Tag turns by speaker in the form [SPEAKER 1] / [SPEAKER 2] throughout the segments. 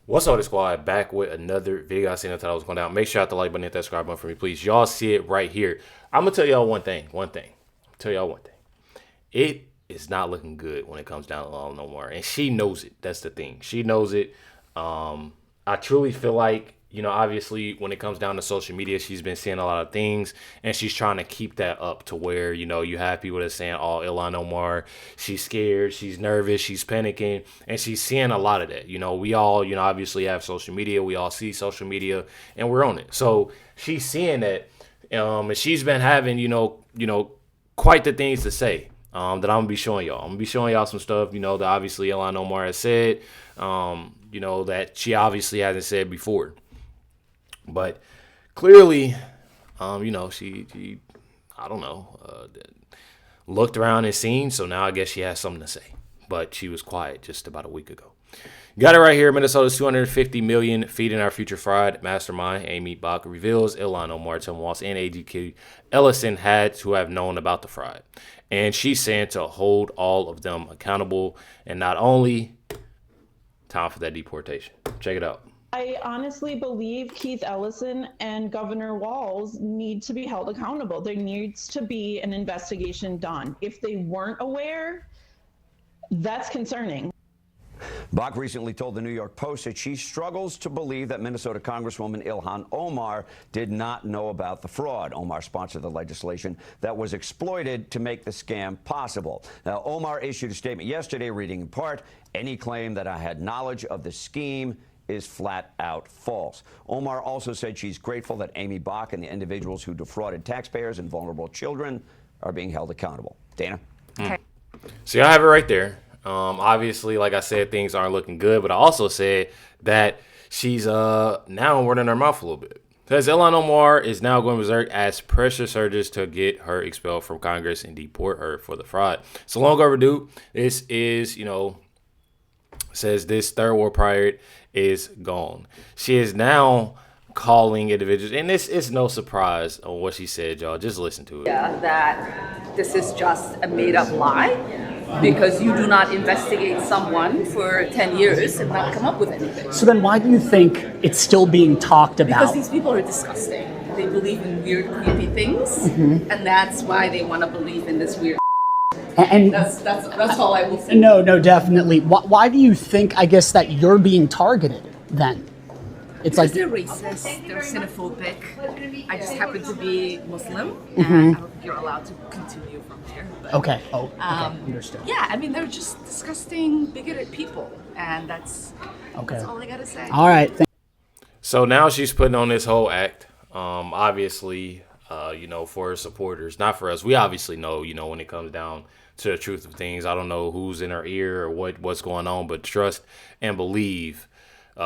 [SPEAKER 1] What's up, the squad? Back with another video. I seen the title was going down. Make sure you hit the like button, hit that subscribe button for me, please. Y'all see it right here. I'm gonna tell y'all one thing. It is not looking good when it comes down to Ilhan Omar, and she knows it. That's the thing. She knows it. I truly feel like, you know, obviously when it comes down to social media, she's been seeing a lot of things, and she's trying to keep that up to where, you know, you have people that are saying, oh, Ilhan Omar, she's scared, she's nervous, she's panicking, and she's seeing a lot of that. You know, we all, you know, obviously have social media. We all see social media, and we're on it. So she's seeing that, and she's been having, you know, quite the things to say. That I'm gonna be showing y'all. I'm gonna be showing y'all some stuff, you know, that obviously Ilhan Omar has said, you know, that she obviously hasn't said before. But clearly, you know, she I don't know, looked around and seen. So now I guess she has something to say. But she was quiet just about a week ago. Got it right here. Minnesota's $250 million feeding our future fraud mastermind, Amy Bach, reveals Ilhan Omar, Tim Walz, and AGK Ellison had to have known about the fraud. And she's saying to hold all of them accountable, and not only time for that deportation. Check it out.
[SPEAKER 2] I honestly believe Keith Ellison and Governor Walz need to be held accountable. There needs to be an investigation done. If they weren't aware, that's concerning.
[SPEAKER 3] Bach recently told the New York Post that she struggles to believe that Minnesota Congresswoman Ilhan Omar did not know about the fraud. Omar sponsored the legislation that was exploited to make the scam possible. Now, Omar issued a statement yesterday reading in part, "Any claim that I had knowledge of the scheme is flat out false." Omar also said she's grateful that Amy Bach and the individuals who defrauded taxpayers and vulnerable children are being held accountable. Dana?
[SPEAKER 1] Okay. See, I have it right there. Obviously, like I said, things aren't looking good, but I also said that she's now running her mouth a little bit. Because Ilhan Omar is now going berserk as pressure surges to get her expelled from Congress and deport her for the fraud. So long overdue. This is, you know, says this third world pirate is gone. She is now calling individuals, and this is no surprise on what she said, y'all. Just listen to it.
[SPEAKER 4] Yeah, that this is just a made-up lie because you do not investigate someone for 10 years and not come up with anything.
[SPEAKER 5] So then why do you think it's still being talked about?
[SPEAKER 4] Because these people are disgusting. They believe in weird, creepy things, and that's why they want to believe in this weird. And that's all I will say.
[SPEAKER 5] No, definitely. Why do you think, I guess, that you're being targeted then? It's
[SPEAKER 4] because
[SPEAKER 5] like
[SPEAKER 4] they're racist, they're xenophobic. I just happen to be Muslim, and I don't think you're allowed to continue from there. But,
[SPEAKER 5] okay. Okay. Understood.
[SPEAKER 4] Yeah, I mean, they're just disgusting, bigoted people, and that's all I gotta say.
[SPEAKER 5] All right.
[SPEAKER 1] So now she's putting on this whole act. Obviously, you know, for her supporters, not for us. We obviously know, you know, when it comes down to the truth of things. I don't know who's in her ear or what's going on, but trust and believe.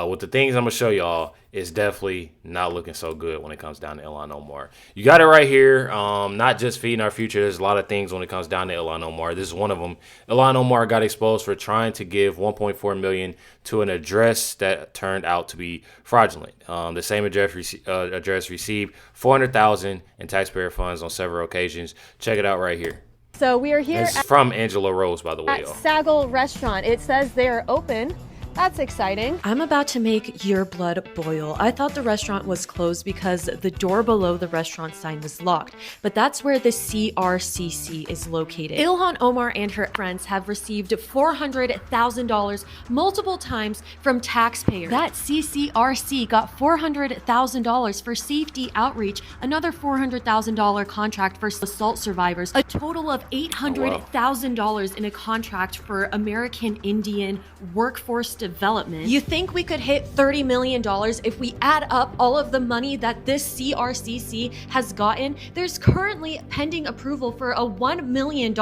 [SPEAKER 1] With the things I'm going to show y'all, it's definitely not looking so good when it comes down to Ilhan Omar. You got it right here. Not just feeding our future. There's a lot of things when it comes down to Ilhan Omar. This is one of them. Ilhan Omar got exposed for trying to give $1.4 million to an address that turned out to be fraudulent. The same address received $400,000 in taxpayer funds on several occasions. Check it out right here.
[SPEAKER 6] So we are here
[SPEAKER 1] from Angela Rose, by the way.
[SPEAKER 6] At Sagel Restaurant. It says they are open. That's exciting.
[SPEAKER 7] I'm about to make your blood boil. I thought the restaurant was closed because the door below the restaurant sign was locked, but that's where the CRCC is located. Ilhan Omar and her friends have received $400,000 multiple times from taxpayers. That CCRC got $400,000 for safety outreach, another $400,000 contract for assault survivors, a total of $800,000 in a contract for American Indian workforce development. You think we could hit $30 million if we add up all of the money that this CRCC has gotten? There's currently pending approval for a $1 million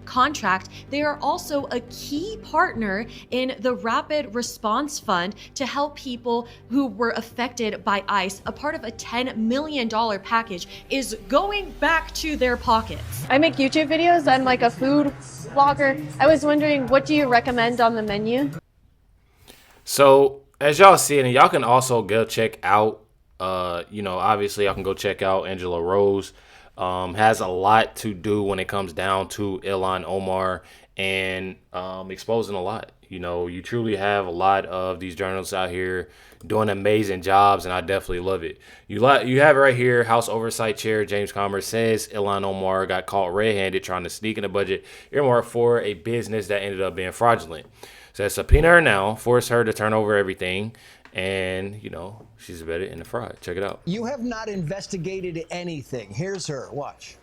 [SPEAKER 7] contract. They are also a key partner in the Rapid Response Fund to help people who were affected by ICE. A part of a $10 million package is going back to their pockets.
[SPEAKER 6] I make YouTube videos. I'm like a food vlogger. I was wondering, what do you recommend on the menu?
[SPEAKER 1] So as y'all see it, and y'all can also go check out, you know, obviously y'all can go check out Angela Rose. has a lot to do when it comes down to Ilhan Omar and exposing a lot. You know, you truly have a lot of these journalists out here doing amazing jobs, and I definitely love it. You have it right here. House Oversight Chair James Comer says Ilhan Omar got caught red-handed trying to sneak in a budget earmarked for a business that ended up being fraudulent. Says subpoena her now, force her to turn over everything, and, you know, she's embedded in the fraud. Check it out.
[SPEAKER 8] You have not investigated anything. Here's her. Watch.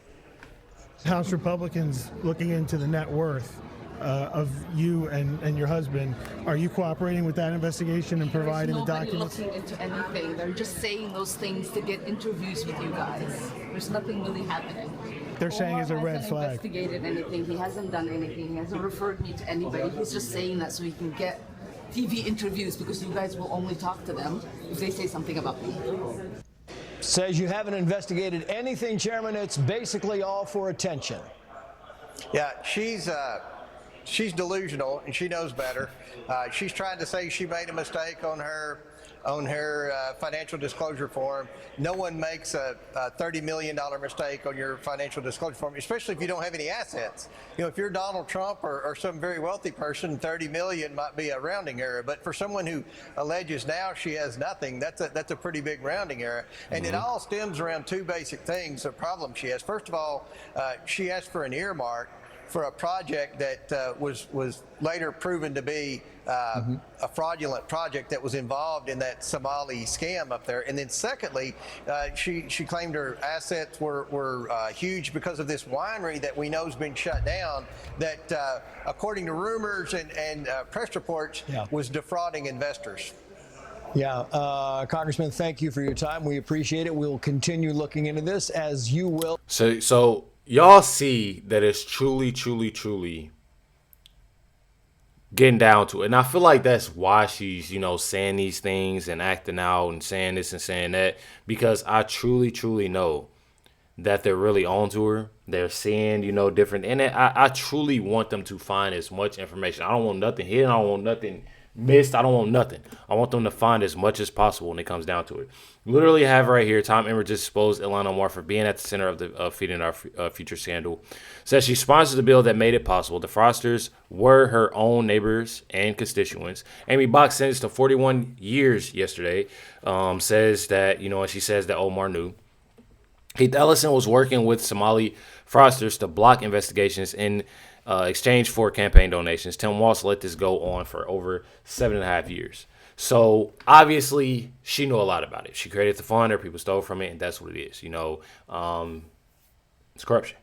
[SPEAKER 9] House Republicans looking into the net worth of you and your husband. Are you cooperating with that investigation and providing the documents?
[SPEAKER 4] There's nobody looking into anything. They're just saying those things to get interviews with you guys. There's nothing really happening.
[SPEAKER 9] They're saying it's a red flag.
[SPEAKER 4] Investigated anything. He hasn't done anything. He hasn't referred me to anybody. He's just saying that so he can get TV interviews because you guys will only talk to them if they say something about me.
[SPEAKER 8] Says you haven't investigated anything, Chairman. It's basically all for attention.
[SPEAKER 10] Yeah, she's delusional and she knows better. She's trying to say she made a mistake on her financial disclosure form. No one makes a $30 million mistake on your financial disclosure form, especially if you don't have any assets. You know, if you're Donald Trump or some very wealthy person, 30 million might be a rounding error. But for someone who alleges now she has nothing, that's a pretty big rounding error. And it all stems around two basic things, the problem she has. First of all, she asked for an earmark for a project that was later proven to be a fraudulent project that was involved in that Somali scam up there. And then secondly, she claimed her assets were huge because of this winery that we know has been shut down that, according to rumors and press reports, was defrauding investors.
[SPEAKER 8] Yeah, Congressman, thank you for your time. We appreciate it. We'll continue looking into this as you will.
[SPEAKER 1] So y'all see that it's truly getting down to it. And I feel like that's why she's, you know, saying these things and acting out and saying this and saying that, because I truly know that they're really on to her. They're seeing, you know, different. And I truly want them to find as much information. I don't want nothing hidden. I don't want nothing missed. I don't want nothing. I want them to find as much as possible when it comes down to it. Literally have right here, Tom Emmer just exposed Ilhan Omar for being at the center of the Feeding Our Future scandal. Says she sponsored the bill that made it possible. The fraudsters were her own neighbors and constituents. Amy Bach sentenced to 41 years yesterday. Says that, you know, and she says that Omar knew. Keith Ellison was working with Somali fraudsters to block investigations in exchange for campaign donations. Tim Walz let this go on for over 7.5 years. So obviously she knew a lot about it. She created the fund, or people stole from it, and that's what it is. You know, it's corruption.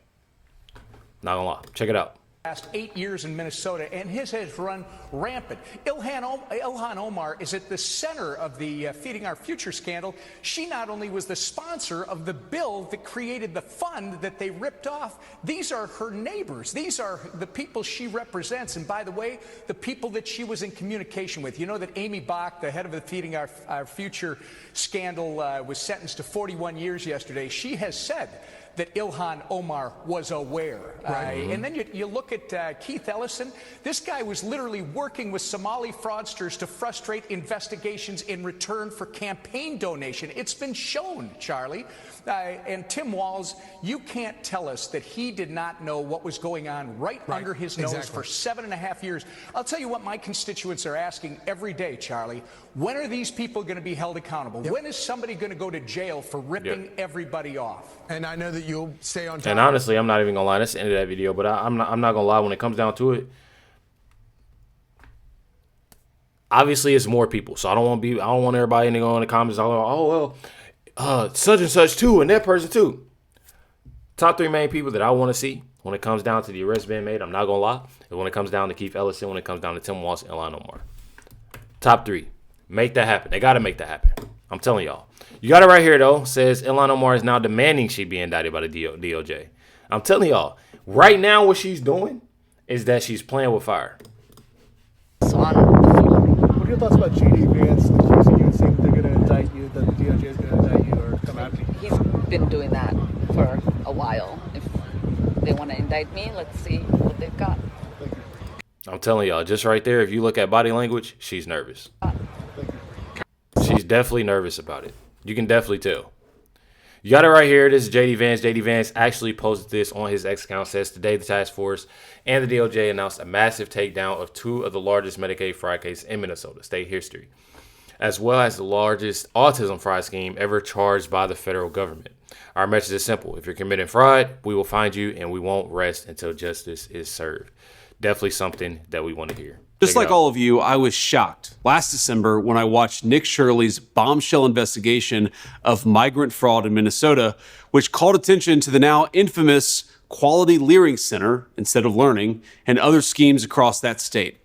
[SPEAKER 1] Not gonna lie. Check it out.
[SPEAKER 11] Last 8 years in Minnesota, and his has run rampant. Ilhan Omar is at the center of the Feeding Our Future scandal. She not only was the sponsor of the bill that created the fund that they ripped off, these are her neighbors. These are the people she represents. And by the way, the people that she was in communication with. You know that Amy Bach, the head of the Feeding Our Future scandal, was sentenced to 41 years yesterday. She has said that Ilhan Omar was aware. Right. And then you look at Keith Ellison. This guy was literally working with Somali fraudsters to frustrate investigations in return for campaign donation. It's been shown, Charlie. And Tim Walz, you can't tell us that he did not know what was going on right under his nose for 7.5 years. I'll tell you what my constituents are asking every day, Charlie. When are these people going to be held accountable? When is somebody going to go to jail for ripping everybody off?
[SPEAKER 12] And I know that you'll stay on top.
[SPEAKER 1] And honestly, I'm not even gonna lie. That's the end of that video. But I'm not gonna lie. When it comes down to it, obviously it's more people. So I don't want everybody to go in the comments. Oh well, such and such too, and that person too. Top 3 main people that I want to see when it comes down to the arrest being made. I'm not gonna lie. And when it comes down to Keith Ellison, when it comes down to Tim Walz, Ilhan Omar. Top 3. Make that happen. They gotta make that happen. I'm telling y'all. You got it right here, though. Says Ilhan Omar is now demanding she be indicted by the DOJ. I'm telling y'all, right now what she's doing is that she's playing with fire.
[SPEAKER 9] So what are your thoughts about J.D. Vance accusing you and saying that they're going to indict you, that the DOJ is going to indict you or come after you?
[SPEAKER 4] He's been doing that for a while. If they want to indict me, let's see what they've got.
[SPEAKER 1] I'm telling y'all, just right there, if you look at body language, she's nervous. She's definitely nervous about it. You can definitely tell. You got it right here. This is JD Vance. JD Vance actually posted this on his X account. Says today the task force and the DOJ announced a massive takedown of 2 of the largest Medicaid fraud cases in Minnesota state history, as well as the largest autism fraud scheme ever charged by the federal government. Our message is simple. If you're committing fraud, we will find you, and we won't rest until justice is served. Definitely something that we want to hear.
[SPEAKER 13] Just like all of you, I was shocked last December when I watched Nick Shirley's bombshell investigation of migrant fraud in Minnesota, which called attention to the now infamous Quality Learning Center instead of learning and other schemes across that state.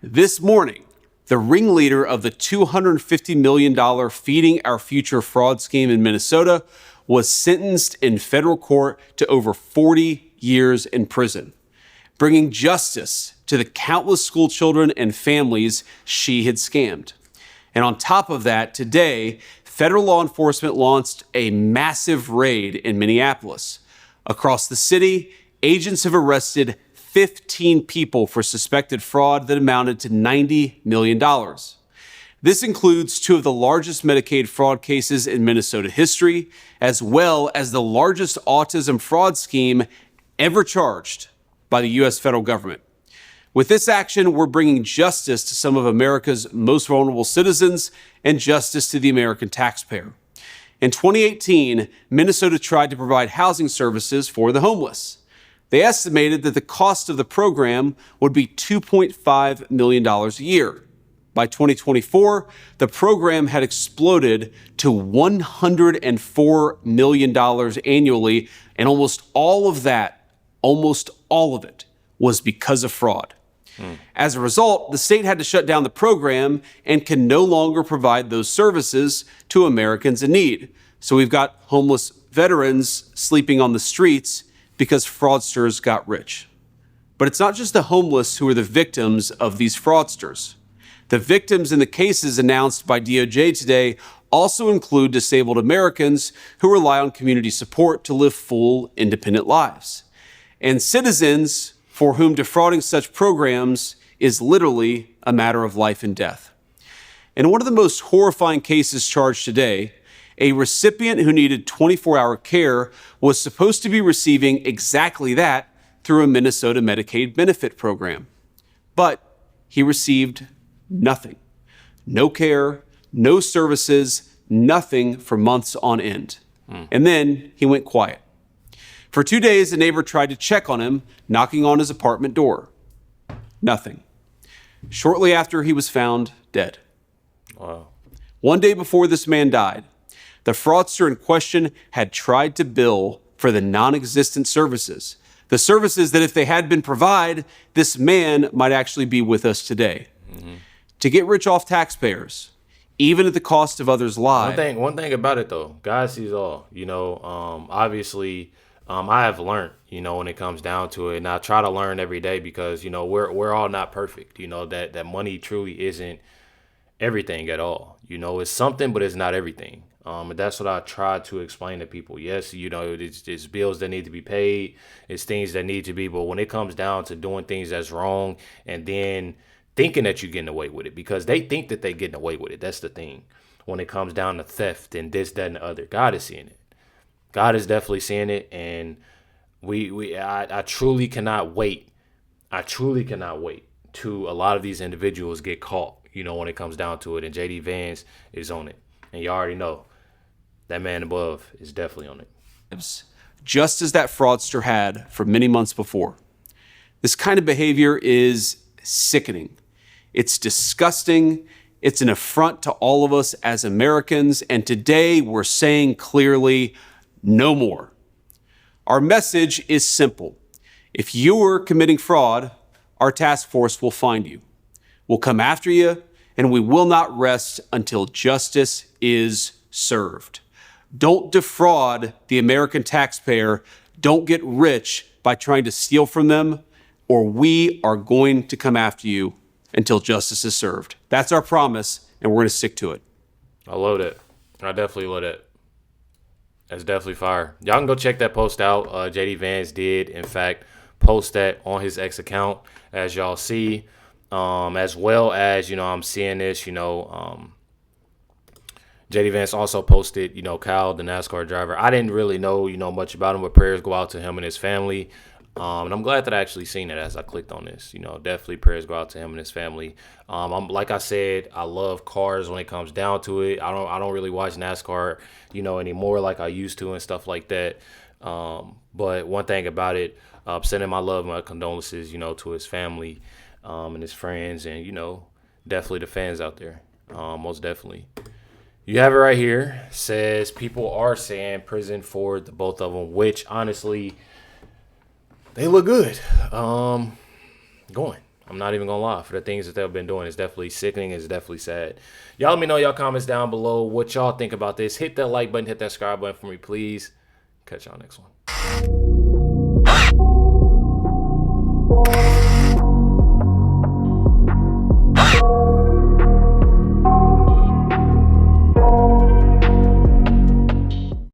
[SPEAKER 13] This morning, the ringleader of the $250 million Feeding Our Future fraud scheme in Minnesota was sentenced in federal court to over 40 years in prison, bringing justice to the countless school children and families she had scammed. And on top of that, today, federal law enforcement launched a massive raid in Minneapolis. Across the city, agents have arrested 15 people for suspected fraud that amounted to $90 million. This includes 2 of the largest Medicaid fraud cases in Minnesota history, as well as the largest autism fraud scheme ever charged by the U.S. federal government. With this action, we're bringing justice to some of America's most vulnerable citizens and justice to the American taxpayer. In 2018, Minnesota tried to provide housing services for the homeless. They estimated that the cost of the program would be $2.5 million a year. By 2024, the program had exploded to $104 million annually, and almost all of it was because of fraud. As a result, the state had to shut down the program and can no longer provide those services to Americans in need. So we've got homeless veterans sleeping on the streets because fraudsters got rich. But it's not just the homeless who are the victims of these fraudsters. The victims in the cases announced by DOJ today also include disabled Americans who rely on community support to live full, independent lives, and citizens for whom defrauding such programs is literally a matter of life and death. In one of the most horrifying cases charged today, a recipient who needed 24-hour care was supposed to be receiving exactly that through a Minnesota Medicaid benefit program. But he received nothing. No care, no services, nothing for months on end. And then he went quiet. For 2 days, a neighbor tried to check on him, knocking on his apartment door. Nothing. Shortly after, he was found dead.
[SPEAKER 1] Wow.
[SPEAKER 13] One day before this man died, the fraudster in question had tried to bill for the non-existent services. The services that if they had been provided, this man might actually be with us today. To get rich off taxpayers, even at the cost of others' lives.
[SPEAKER 1] One thing about it though, God sees all. Obviously, I have learned, when it comes down to it, and I try to learn every day because we're all not perfect. That money truly isn't everything at all. It's something, but it's not everything. And that's what I try to explain to people. Yes, it's bills that need to be paid, it's things that need to be, but when it comes down to doing things that's wrong and then thinking that you're getting away with it because they think that they're getting away with it. That's the thing. When it comes down to theft and this, that, and the other, God is seeing it. God is definitely seeing it, and I truly cannot wait. I truly cannot wait to a lot of these individuals get caught, when it comes down to it. And JD Vance is on it. And you already know that man above is definitely on it.
[SPEAKER 13] Just as that fraudster had for many months before. This kind of behavior is sickening. It's disgusting. It's an affront to all of us as Americans. And today we're saying clearly, no more. Our message is simple. If you're committing fraud, our task force will find you. We'll come after you, and we will not rest until justice is served. Don't defraud the American taxpayer. Don't get rich by trying to steal from them, or we are going to come after you until justice is served. That's our promise, and we're going to stick to it.
[SPEAKER 1] I love it. I definitely love it. That's definitely fire. Y'all can go check that post out. JD Vance did, in fact, post that on his X account, as y'all see. As well as, I'm seeing this, JD JD Vance also posted, Kyle, the NASCAR driver. I didn't really know, much about him, but prayers go out to him and his family. And I'm glad that I actually seen it as I clicked on this. Definitely prayers go out to him and his family. I'm like I said, I love cars when it comes down to it. I don't really watch NASCAR, anymore like I used to and stuff like that. But one thing about it, sending my love, my condolences, to his family, and his friends, and definitely the fans out there. Most definitely. You have it right here. Says people are saying prison for the both of them, which honestly, they look good. Going. I'm not even gonna lie. For the things that they've been doing, it's definitely sickening. It's definitely sad. Y'all let me know your comments down below what y'all think about this. Hit that like button, hit that subscribe button for me, please. Catch y'all next one.